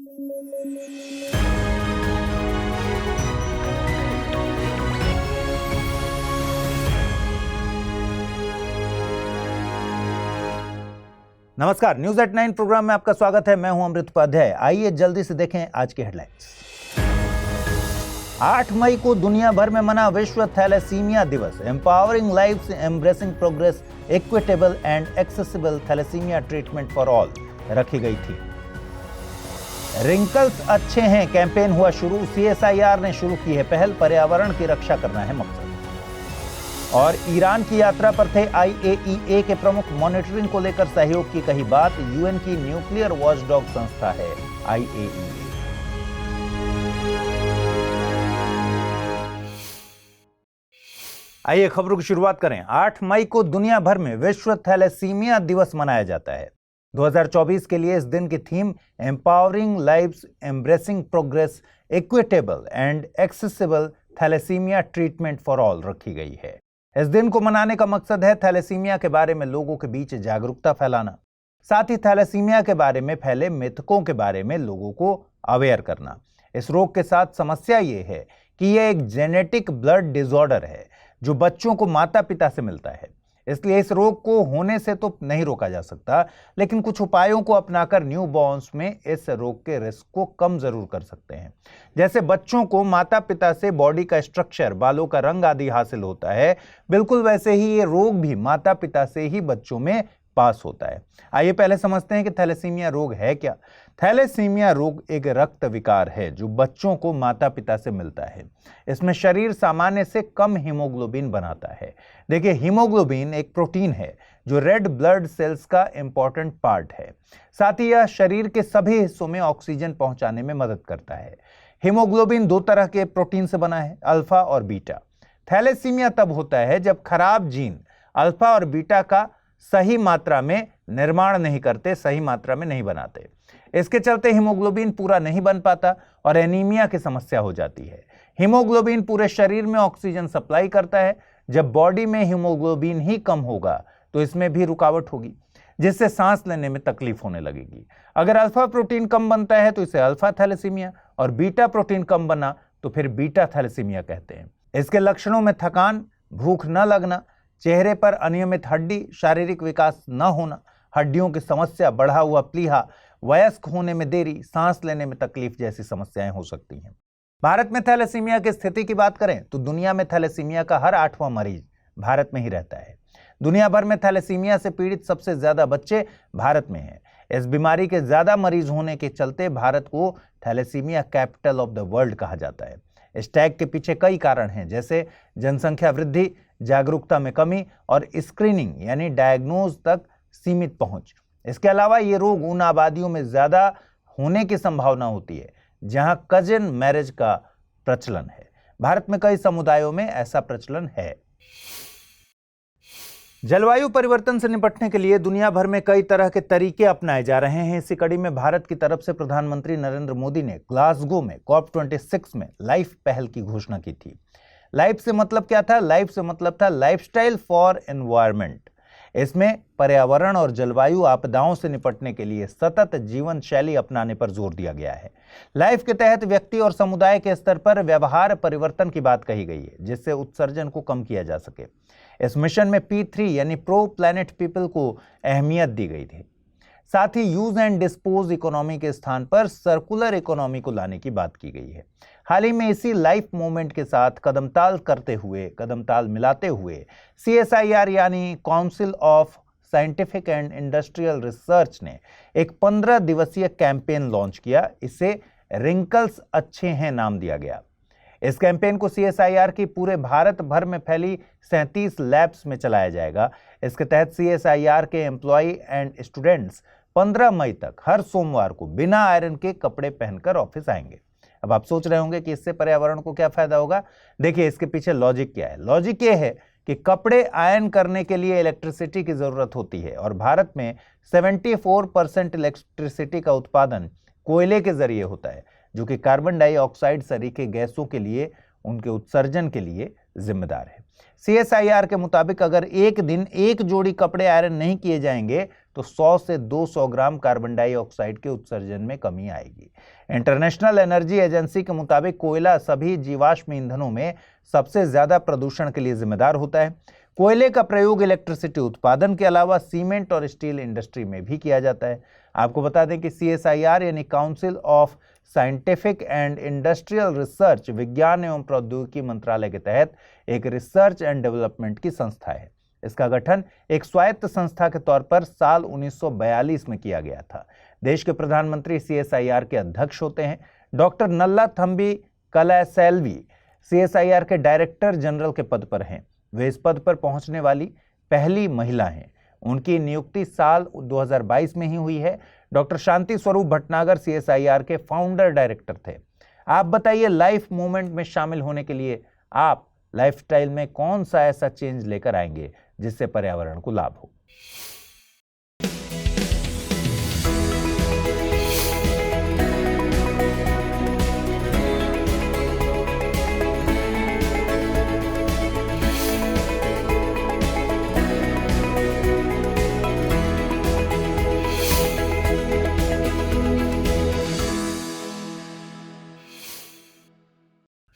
नमस्कार, news at 9 programme में आपका स्वागत है। मैं हूं अमृत उपाध्याय। आइए जल्दी से देखें आज की हेडलाइंस। 8 मई को दुनिया भर में मना विश्व थैलेसीमिया दिवस। Empowering lives, embracing progress, equitable and accessible thalassemia treatment for all रखी गई थी। रिंकल्स अच्छे हैं कैंपेन हुआ शुरू। CSIR ने शुरू की है पहल। पर्यावरण की रक्षा करना है मकसद। और ईरान की यात्रा पर थे IAEA के प्रमुख। मॉनिटरिंग को लेकर सहयोग की कही बात। UN की न्यूक्लियर वॉचडॉग संस्था है IAEA। आइए खबरों की शुरुआत करें। 8 मई को दुनिया भर में विश्व थैलेसीमिया दिवस मनाया जाता है। 2024 के लिए इस दिन की theme empowering lives, embracing progress, equitable and accessible thalassemia treatment for all रखी गई है। इस दिन को मनाने का मकसद है थैलेसीमिया के बारे में लोगों के बीच जागरूकता फैलाना, साथ ही थैलेसीमिया के बारे में फैले मिथकों के बारे में लोगों को अवेयर करना। इस रोग के साथ समस्या ये है कि यह एक जेनेटिक ब्लड डिसऑर्डर है जो बच्चों को माता पिता से मिलता है। इसलिए इस रोग को होने से तो नहीं रोका जा सकता, लेकिन कुछ उपायों को अपनाकर न्यूबॉर्न्स में इस रोग के रिस्क को कम जरूर कर सकते हैं। जैसे बच्चों को माता पिता से बॉडी का स्ट्रक्चर, बालों का रंग आदि हासिल होता है, बिल्कुल वैसे ही ये रोग भी माता पिता से ही बच्चों में पास होता है। आइए पहले समझते हैं कि थैलेसीमिया रोग है क्या। थैलेसीमिया रोग एक रक्त विकार है जो बच्चों को माता पिता से मिलता है। इसमें शरीर सामान्य से कम हीमोग्लोबिन बनाता है। देखिए, हीमोग्लोबिन एक प्रोटीन है जो रेड ब्लड सेल्स का इंपॉर्टेंट पार्ट है। साथ ही यह शरीर के सभी हिस्सों में ऑक्सीजन पहुंचाने में मदद करता है। हीमोग्लोबिन 2 तरह के प्रोटीन से बना है, अल्फा और बीटा। थैलेसीमिया तब होता है जब खराब जीन अल्फा और बीटा का सही मात्रा में निर्माण नहीं करते, सही मात्रा में नहीं बनाते। इसके चलते हीमोग्लोबिन पूरा नहीं बन पाता और एनीमिया की समस्या हो जाती है। हीमोग्लोबिन पूरे शरीर में ऑक्सीजन सप्लाई करता है। जब बॉडी में हीमोग्लोबिन ही कम होगा तो इसमें भी रुकावट होगी, जिससे सांस लेने में तकलीफ होने लगेगी। अगर अल्फा प्रोटीन कम बनता है तो इसे अल्फा थैलेसीमिया, और बीटा प्रोटीन कम बना तो फिर बीटा थैलेसीमिया कहते हैं। इसके लक्षणों में थकान, भूख न लगना, चेहरे पर अनियमित हड्डी, शारीरिक विकास न होना, हड्डियों की समस्या, बढ़ा हुआ प्लीहा, वयस्क होने में देरी, सांस लेने में तकलीफ जैसी समस्याएं हो सकती हैं। भारत में थैलेसीमिया की स्थिति की बात करें तो दुनिया में थैलेसीमिया का हर 8वां मरीज भारत में ही रहता है। दुनिया भर में थैलेसीमिया से पीड़ित सबसे ज्यादा बच्चे भारत में हैं। इस बीमारी के ज्यादा मरीज होने के चलते भारत को thalassemia capital of the world कहा जाता है। इस टैग के पीछे कई कारण हैं, जैसे जनसंख्या वृद्धि, जागरूकता में कमी और स्क्रीनिंग यानी डायग्नोज तक सीमित पहुंच। इसके अलावा ये रोग उन आबादियों में ज्यादा होने की संभावना होती है जहां कजिन मैरिज का प्रचलन है। भारत में कई समुदायों में ऐसा प्रचलन है। जलवायु परिवर्तन से निपटने के लिए दुनिया भर में कई तरह के तरीके अपनाए जा रहे हैं। इसी कड़ी में भारत की तरफ से प्रधानमंत्री नरेंद्र मोदी ने ग्लासगो में COP26 में लाइफ पहल की घोषणा की थी। लाइफ से मतलब क्या था? लाइफ से मतलब था लाइफस्टाइल फॉर एनवायरनमेंट। इसमें पर्यावरण और जलवायु आपदाओं से निपटने के लिए सतत जीवन शैली अपनाने पर जोर दिया गया है। लाइफ के तहत व्यक्ति और समुदाय के स्तर पर व्यवहार परिवर्तन की बात कही गई है, जिससे उत्सर्जन को कम किया जा सके। इस मिशन में P3 यानी प्रो प्लैनेट पीपल को अहमियत दी गई थी। साथ ही यूज एंड डिस्पोज इकोनॉमी के स्थान पर सर्कुलर इकोनॉमी को लाने की बात की गई है। हाल ही में इसी लाइफ मूवमेंट के साथ कदमताल मिलाते हुए CSIR यानी council of scientific and industrial research ने एक 15 दिवसीय कैंपेन लॉन्च किया। इसे रिंकल्स अच्छे हैं नाम दिया गया। इस कैंपेन को CSIR की पूरे भारत भर में फैली 37 लैब्स में चलाया जाएगा। इसके तहत CSIR के एम्प्लॉय एंड स्टूडेंट्स 15 मई तक हर सोमवार को बिना आयरन के कपड़े पहनकर ऑफिस आएंगे। अब आप सोच रहे होंगे कि इससे पर्यावरण को क्या फायदा होगा। देखिए, इसके पीछे लॉजिक क्या है। लॉजिक ये है कि कपड़े आयरन करने के लिए इलेक्ट्रिसिटी की जरूरत होती है और भारत में 74% इलेक्ट्रिसिटी का उत्पादन कोयले के जरिए होता है, जो कि कार्बन डाइऑक्साइड सरीखे गैसों के लिए, उनके उत्सर्जन के लिए जिम्मेदार है। CSIR के मुताबिक अगर एक दिन एक जोड़ी कपड़े आयरन नहीं किए जाएंगे तो 100 से 200 ग्राम कार्बन डाइऑक्साइड के उत्सर्जन में कमी आएगी। इंटरनेशनल एनर्जी एजेंसी के मुताबिक कोयला सभी जीवाश्म ईंधनों में सबसे ज्यादा प्रदूषण के लिए जिम्मेदार होता है। कोयले का प्रयोग इलेक्ट्रिसिटी उत्पादन के अलावा सीमेंट और स्टील इंडस्ट्री में भी किया जाता है। आपको बता दें कि CSIR यानी council of scientific and industrial research विज्ञान एवं प्रौद्योगिकी मंत्रालय के तहत एक रिसर्च एंड डेवलपमेंट की संस्था है। इसका गठन एक स्वायत्त संस्था के तौर पर साल 1942 में किया गया था। देश के प्रधानमंत्री CSIR के अध्यक्ष होते हैं। डॉक्टर नल्लाथंबी कलासेल्वी CSIR के डायरेक्टर जनरल के पद पर हैं। वे इस पद पर पहुंचने वाली पहली महिला हैं। उनकी नियुक्ति साल 2022 में ही हुई है। डॉक्टर शांति स्वरूप भटनागर CSIR के फाउंडर डायरेक्टर थे। आप बताइए, लाइफ मूवमेंट में शामिल होने के लिए आप लाइफस्टाइल में कौन सा ऐसा चेंज लेकर आएंगे जिससे पर्यावरण को लाभ हो।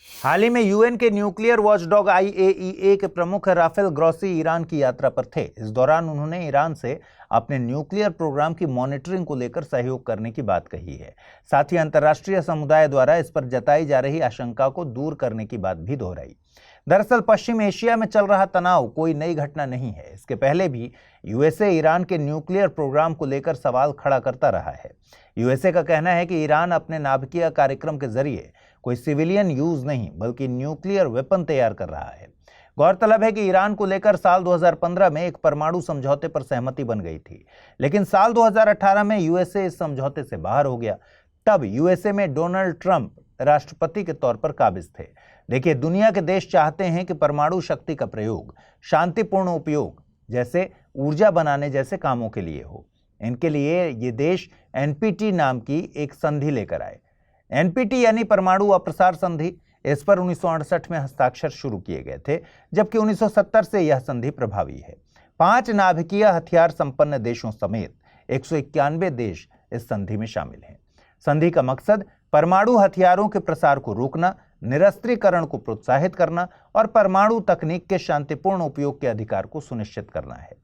हाल ही में यूएन के न्यूक्लियर वॉचडॉग IAEA के प्रमुख राफेल ग्रॉसी ईरान की यात्रा पर थे। इस दौरान उन्होंने ईरान से अपने न्यूक्लियर प्रोग्राम की मॉनिटरिंग को लेकर सहयोग करने की बात कही है। साथ ही अंतर्राष्ट्रीय समुदाय द्वारा इस पर जताई जा रही आशंका को दूर करने की बात भी दोहराई। दरअसल पश्चिम एशिया में चल रहा तनाव कोई नई घटना नहीं है। इसके पहले भी USA ईरान के न्यूक्लियर प्रोग्राम को लेकर सवाल खड़ा करता रहा है। USA का कहना है कि ईरान अपने नाभिकीय कार्यक्रम के जरिए कोई सिविलियन यूज नहीं बल्कि न्यूक्लियर वेपन तैयार कर रहा है। गौरतलब है कि ईरान को लेकर साल 2015 में एक परमाणु समझौते पर सहमति बन गई थी, लेकिन साल 2018 में USA इस समझौते से बाहर हो गया। तब USA में डोनाल्ड ट्रंप राष्ट्रपति के तौर पर काबिज थे। देखिए, दुनिया के देश चाहते हैं कि परमाणु शक्ति का प्रयोग शांतिपूर्ण उपयोग जैसे ऊर्जा बनाने जैसे कामों के लिए हो। इनके लिए ये देश NPT नाम की एक संधि लेकर आए। NPT यानी परमाणु अप्रसार संधि। इस पर 1968 में हस्ताक्षर शुरू किए गए थे, जबकि 1970 से यह संधि प्रभावी है। 5 नाभिकीय हथियार संपन्न देशों समेत 191 देश इस संधि में शामिल हैं। संधि का मकसद परमाणु हथियारों के प्रसार को रोकना, निरस्त्रीकरण को प्रोत्साहित करना और परमाणु तकनीक के शांतिपूर्ण उपयोग के अधिकार को सुनिश्चित करना है।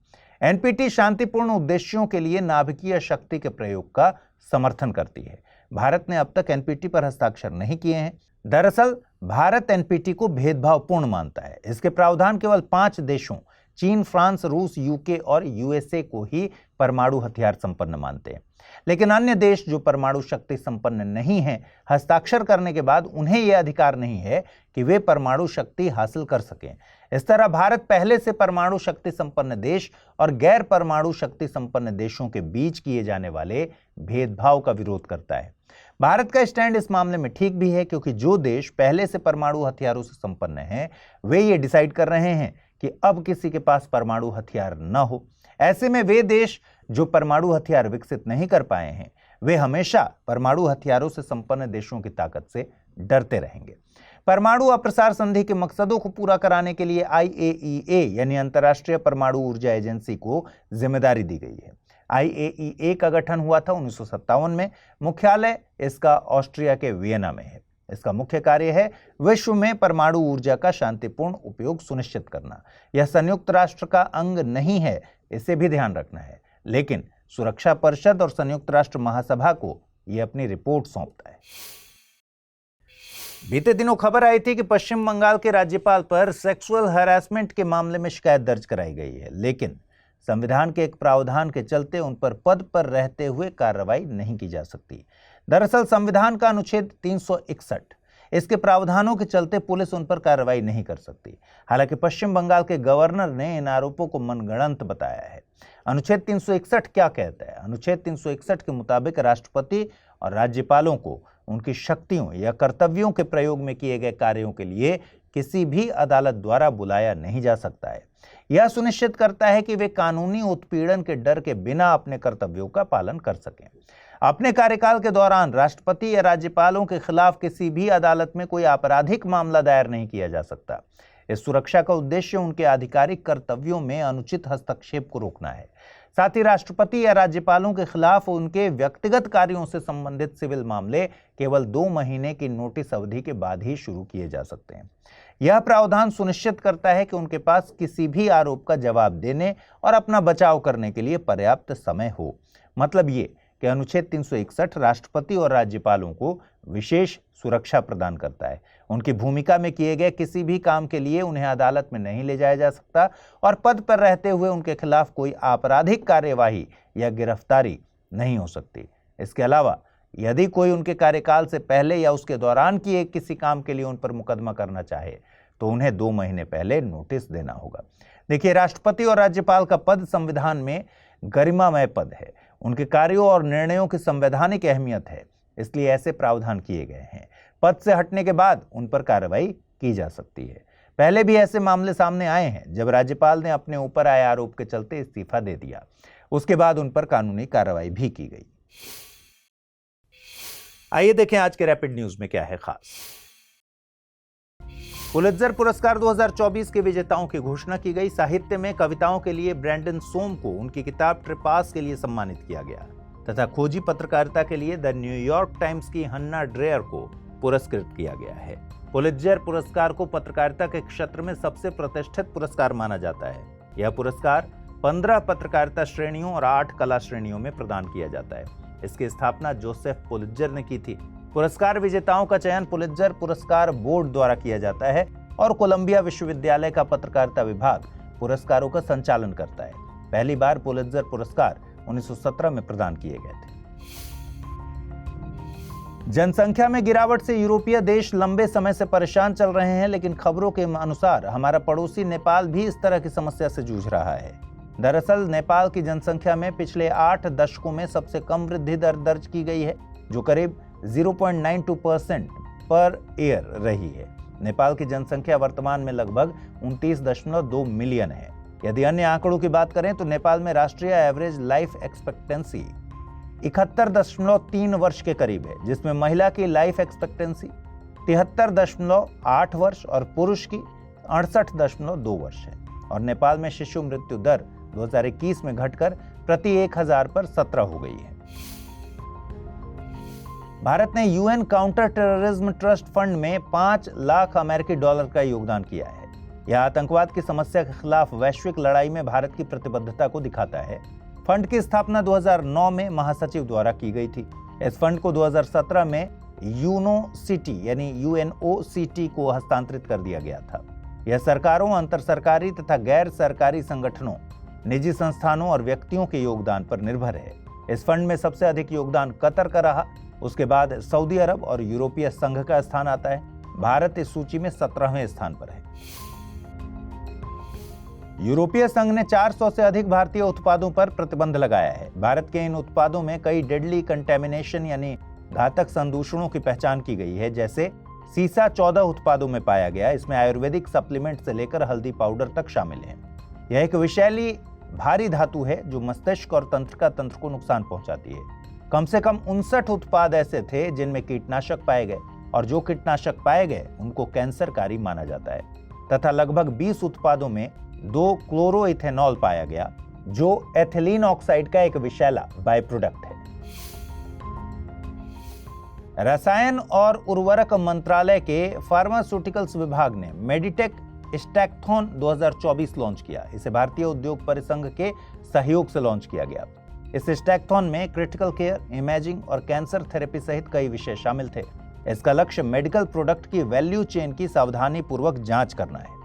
NPT शांतिपूर्ण उद्देश्यों के लिए नाभिकीय शक्ति के प्रयोग का समर्थन करती है। भारत ने अब तक NPT पर हस्ताक्षर नहीं किए हैं। दरअसल भारत NPT को भेदभावपूर्ण मानता है। इसके प्रावधान केवल 5 देशों चीन, फ्रांस, रूस, UK और USA को ही परमाणु हथियार संपन्न मानते हैं। लेकिन अन्य देश जो परमाणु शक्ति संपन्न नहीं हैं, हस्ताक्षर करने के बाद उन्हें यह अधिकार नहीं है कि वे परमाणु शक्ति हासिल कर सकें। इस तरह भारत पहले से परमाणु शक्ति संपन्न देश और गैर परमाणु शक्ति संपन्न देशों के बीच किए जाने वाले भेदभाव का विरोध करता है। भारत का स्टैंड इस मामले में ठीक भी है, क्योंकि जो देश पहले से परमाणु हथियारों से संपन्न हैं, वे ये डिसाइड कर रहे हैं कि अब किसी के पास परमाणु हथियार न हो। ऐसे में वे देश जो परमाणु हथियार विकसित नहीं कर पाए हैं, वे हमेशा परमाणु हथियारों से संपन्न देशों की ताकत से डरते रहेंगे। परमाणु अप्रसार संधि के मकसदों को पूरा कराने के लिए IAEA यानी अंतर्राष्ट्रीय परमाणु ऊर्जा एजेंसी को जिम्मेदारी दी गई है। IAEA का गठन हुआ था 1957 में। मुख्यालय इसका ऑस्ट्रिया के वियना में है। इसका मुख्य कार्य है विश्व में परमाणु ऊर्जा का शांतिपूर्ण उपयोग सुनिश्चित करना। यह संयुक्त राष्ट्र का अंग नहीं है, इसे भी ध्यान रखना है, लेकिन सुरक्षा परिषद और संयुक्त राष्ट्र महासभा को यह अपनी रिपोर्ट सौंपता है। बीते दिनों खबर आई थी कि पश्चिम बंगाल के राज्यपाल पर सेक्सुअल हैरेसमेंट के मामले में शिकायत दर्ज कराई गई है, लेकिन संविधान के एक प्रावधान के चलते उन पर पद पर रहते हुए कार्रवाई नहीं की जा सकती। दरअसल संविधान का अनुच्छेद 361 इसके प्रावधानों के चलते पुलिस उन पर कार्रवाई नहीं कर सकती। हालांकि पश्चिम बंगाल के गवर्नर ने इन आरोपों को मनगढ़ंत बताया है। अनुच्छेद 361 क्या कहता है? अनुच्छेद 361 के मुताबिक राष्ट्रपति और राज्यपालों को उनकी शक्तियों या कर्तव्यों के प्रयोग में किए गए कार्यों के लिए किसी भी अदालत द्वारा बुलाया नहीं जा सकता है। यह सुनिश्चित करता है कि वे कानूनी उत्पीड़न के डर के बिना अपने कर्तव्यों का पालन कर सकें। अपने कार्यकाल के दौरान राष्ट्रपति या राज्यपालों के खिलाफ किसी भी अदालत में कोई आपराधिक मामला दायर नहीं किया जा सकता। इस सुरक्षा का उद्देश्य उनके आधिकारिक कर्तव्यों में अनुचित हस्तक्षेप को रोकना है। साथ ही राष्ट्रपति या राज्यपालों के खिलाफ उनके व्यक्तिगत कार्यों से संबंधित सिविल मामले केवल 2 महीने की नोटिस अवधि के बाद ही शुरू किए जा सकते हैं। यह प्रावधान सुनिश्चित करता है कि उनके पास किसी भी आरोप का जवाब देने और अपना बचाव करने के लिए पर्याप्त समय हो। मतलब ये कि अनुच्छेद 361 राष्ट्रपति और राज्यपालों को विशेष सुरक्षा प्रदान करता है। उनकी भूमिका में किए गए किसी भी काम के लिए उन्हें अदालत में नहीं ले जाया जा सकता और पद पर रहते हुए उनके खिलाफ कोई आपराधिक कार्यवाही या गिरफ्तारी नहीं हो सकती। इसके अलावा यदि कोई उनके कार्यकाल से पहले या उसके दौरान किए किसी काम के लिए उन पर मुकदमा करना चाहे तो उन्हें 2 महीने पहले नोटिस देना होगा। देखिए, राष्ट्रपति और राज्यपाल का पद संविधान में गरिमामय पद है। उनके कार्यों और निर्णयों की संवैधानिक अहमियत है, इसलिए ऐसे प्रावधान किए गए हैं। पद से हटने के बाद उन पर कार्रवाई की जा सकती है। पहले भी ऐसे मामले सामने आए हैं जब राज्यपाल ने अपने ऊपर आए आरोप के चलते इस्तीफा दे दिया। उसके बाद उन पर कानूनी कार्रवाई भी की गई। आइए देखें आज के रैपिड न्यूज में क्या है खास। पुलित्जर पुरस्कार 2024 के विजेताओं की घोषणा की गई। साहित्य में कविताओं के लिए ब्रैंडन सोम को उनकी किताब ट्रेपास के लिए सम्मानित किया गया तथा खोजी पत्रकारिता के लिए द न्यूयॉर्क टाइम्स की हन्ना ड्रेयर को पुरस्कृत किया गया है। पुलित्जर पुरस्कार को पत्रकारिता के क्षेत्र में सबसे प्रतिष्ठित पुरस्कार माना जाता है। यह पुरस्कार 15 पत्रकारिता श्रेणियों और 8 कला श्रेणियों में प्रदान किया जाता है। इसकी स्थापना जोसेफ पुलित्जर ने की थी। पुरस्कार विजेताओं का चयन पुलित्जर पुरस्कार बोर्ड द्वारा किया जाता है और कोलंबिया विश्वविद्यालय का पत्रकारिता विभाग पुरस्कारों का संचालन करता है। पहली बार पुलित्जर पुरस्कार 1917 में प्रदान किए गए थे। जनसंख्या में गिरावट से यूरोपीय देश लंबे समय से परेशान चल रहे हैं, लेकिन खबरों के अनुसार हमारा पड़ोसी नेपाल भी इस तरह की समस्या से जूझ रहा है। दरअसल नेपाल की जनसंख्या में पिछले 8 दशकों में सबसे कम वृद्धि दर दर्ज की गई है, जो करीब 0.92% पर ईयर रही है। नेपाल की जनसंख्या वर्तमान में लगभग 29.2 मिलियन है। यदि अन्य आंकड़ों की बात करें तो नेपाल में राष्ट्रीय एवरेज लाइफ एक्सपेक्टेंसी 71.3 वर्ष के करीब है, जिसमें महिला की लाइफ एक्सपेक्टेंसी 73.8 वर्ष और पुरुष की 68.2 वर्ष है। और नेपाल में शिशु मृत्यु दर 2021 में घटकर प्रति 1000 पर 17 हो गई है। भारत ने UN counter terrorism trust fund में $5 लाख अमेरिकी डॉलर का योगदान किया है। यह आतंकवाद की समस्या के खिलाफ वैश्विक लड़ाई में भारत की प्रतिबद्धता को दिखाता है। फंड की स्थापना 2009 में महासचिव द्वारा की गई थी। इस फंड को 2017 में UNOCT को हस्तांतरित कर दिया गया था। यह सरकारों, अंतर सरकारी तथा गैर सरकारी संगठनों, निजी संस्थानों और व्यक्तियों के योगदान पर निर्भर है। इस फंड में सबसे अधिक योगदान कतर का रहा। उसके बाद सऊदी अरब और यूरोपीय संघ का स्थान आता है। भारत इस सूची में 17वें स्थान पर है। यूरोपीय संघ ने 400 से अधिक भारतीय उत्पादों पर प्रतिबंध लगाया है। भारत के इन उत्पादों में कई डेडली कंटेमिनेशन यानी घातक संदूषणों की पहचान की गई है, जैसे सीसा 14 उत्पादों में पाया गया। इसमें आयुर्वेदिक सप्लीमेंट से लेकर हल्दी पाउडर तक शामिल है। यह एक विषैली भारी धातु है जो मस्तिष्क और तंत्रिका तंत्र को नुकसान पहुंचाती है। कम से कम 59 उत्पाद ऐसे थे जिनमें कीटनाशक पाए गए और जो कीटनाशक पाए गए उनको कैंसरकारी माना जाता है तथा लगभग 20 उत्पादों में 2 क्लोरोइथेनॉल पाया गया, जो एथिलीन ऑक्साइड का एक विषैला बाय प्रोडक्ट है। रसायन और उर्वरक मंत्रालय के फार्मास्यूटिकल्स विभाग ने मेडिटेक स्टैकथॉन 2024 लॉन्च किया। इसे भारतीय उद्योग परिसंघ के सहयोग से लॉन्च किया गया। इस स्टैकथॉन में क्रिटिकल केयर, इमेजिंग और कैंसर थेरेपी सहित कई विषय शामिल थे। इसका लक्ष्य मेडिकल प्रोडक्ट की वैल्यू चेन की सावधानी पूर्वक जांच करना है।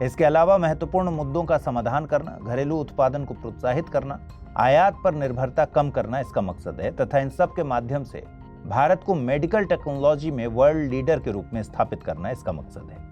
इसके अलावा महत्वपूर्ण मुद्दों का समाधान करना, घरेलू उत्पादन को प्रोत्साहित करना, आयात पर निर्भरता कम करना इसका मकसद है तथा इन सब के माध्यम से भारत को मेडिकल टेक्नोलॉजी में वर्ल्ड लीडर के रूप में स्थापित करना इसका मकसद है।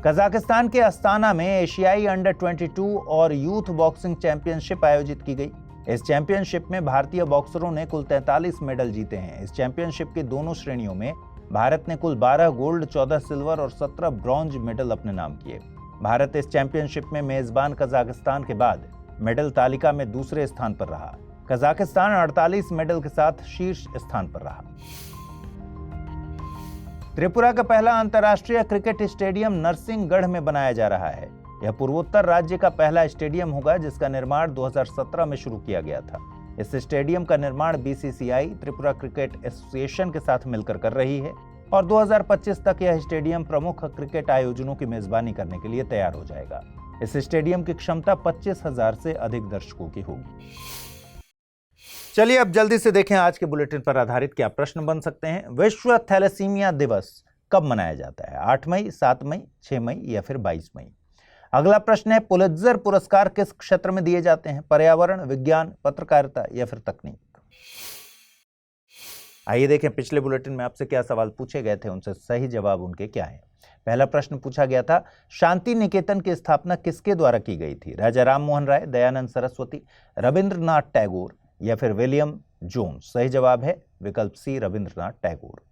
कजाकिस्तान के अस्ताना में एशियाई अंडर 22 और यूथ बॉक्सिंग चैंपियनशिप आयोजित की गई। इस चैंपियनशिप में भारतीय बॉक्सरों ने कुल 43 मेडल जीते हैं। इस चैंपियनशिप की दोनों श्रेणियों में भारत ने कुल 12 गोल्ड, 14 सिल्वर और 17 ब्रॉन्ज मेडल अपने नाम किए। भारत इस चैंपियनशिप में मेजबान कजाकिस्तान के बाद मेडल तालिका में दूसरे स्थान पर रहा। कजाकिस्तान 48 मेडल के साथ शीर्ष स्थान पर रहा। त्रिपुरा का पहला अंतर्राष्ट्रीय क्रिकेट स्टेडियम नरसिंहगढ़ में बनाया जा रहा है। यह पूर्वोत्तर राज्य का पहला स्टेडियम होगा जिसका निर्माण 2017 में शुरू किया गया था। इस स्टेडियम का निर्माण बीसीसीआई त्रिपुरा क्रिकेट एसोसिएशन के साथ मिलकर कर रही है और 2025 तक यह स्टेडियम प्रमुख क्रिकेट आयोजनों की मेजबानी करने के लिए तैयार हो जाएगा। इस स्टेडियम की क्षमता 25,000 से अधिक दर्शकों की होगी। चलिए अब जल्दी से देखें आज के बुलेटिन पर आधारित क्या प्रश्न बन सकते हैं। विश्व थैलेसीमिया दिवस कब मनाया जाता है? 8 मई, 7 मई, 6 मई या फिर 22 मई? अगला प्रश्न है, पुलित्जर पुरस्कार किस क्षेत्र में दिए जाते हैं? पर्यावरण, विज्ञान, पत्रकारिता या फिर तकनीक? आइए देखें पिछले बुलेटिन में आपसे क्या सवाल पूछे गए थे, उनसे सही जवाब उनके क्या है। पहला प्रश्न पूछा गया था, शांति निकेतन की स्थापना किसके द्वारा की गई थी? राजा राम मोहन राय, दयानंद सरस्वती, रविंद्रनाथ टैगोर या फिर विलियम जोन्स? सही जवाब है विकल्प सी, रविंद्रनाथ टैगोर।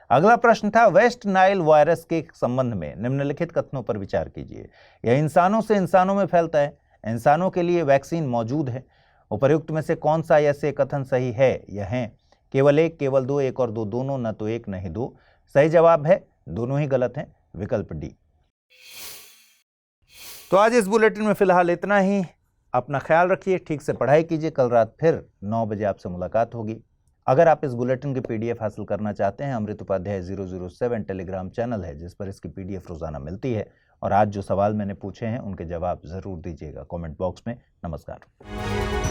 अगला प्रश्न था, वेस्ट नाइल वायरस के संबंध में निम्नलिखित कथनों पर विचार कीजिए। यह इंसानों से इंसानों में फैलता है, इंसानों के लिए वैक्सीन मौजूद है। उपर्युक्त में से कौन सा ऐसे कथन सही है? यह है केवल एक, केवल दो, एक और दो दोनों, न तो एक न ही दो। सही जवाब है दोनों ही गलत हैं, विकल्प डी। तो आज इस बुलेटिन में फिलहाल इतना ही। अपना ख्याल रखिए, ठीक से पढ़ाई कीजिए। कल रात फिर 9 बजे आपसे मुलाकात होगी। अगर आप इस बुलेटिन की पीडीएफ हासिल करना चाहते हैं, अमृत उपाध्याय 007 टेलीग्राम चैनल है जिस पर इसकी पीडीएफ रोजाना मिलती है। और आज जो सवाल मैंने पूछे हैं उनके जवाब जरूर दीजिएगा कमेंट बॉक्स में। नमस्कार।